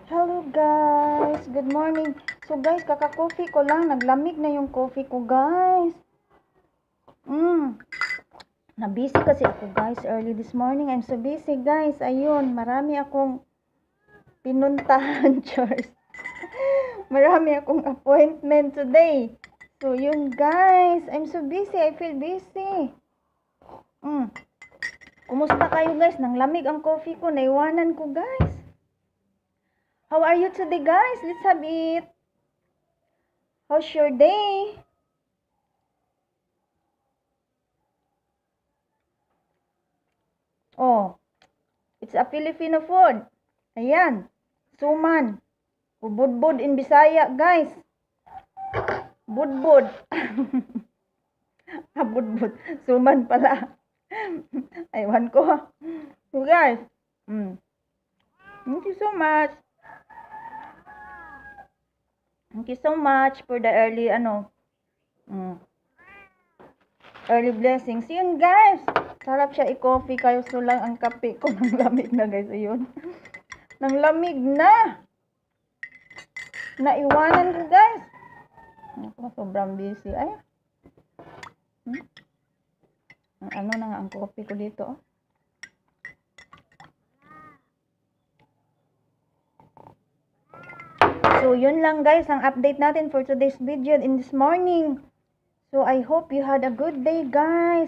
Hello guys, good morning. So guys, kaka-coffee ko lang, naglamig na yung coffee ko guys. Na-busy kasi ako guys early this morning. I'm so busy guys. Ayun, marami akong pinuntahan, chores. Marami akong appointment today. So yun guys, I'm so busy. I feel busy. Kumusta kayo guys? Nang lamig ang coffee ko, naiwanan ko guys. How are you today guys? Let's have it. How's your day? Oh, it's a Filipino food. Ayan, suman. Budbud in Bisaya guys. Budbud. Budbud. Suman pala. Aywan ko. So guys, thank you so much. Thank you so much for the early early blessings. Yun guys. Sarap siya i-coffee kayo so lang ang kape ko nang lamig na guys. Ayun. Nang lamig na. Naiwanan ko guys. Ako sobrang busy. Ay. Ano na nga ang coffee ko dito. So, yun lang guys, ang update natin for today's video in this morning. So, I hope you had a good day guys.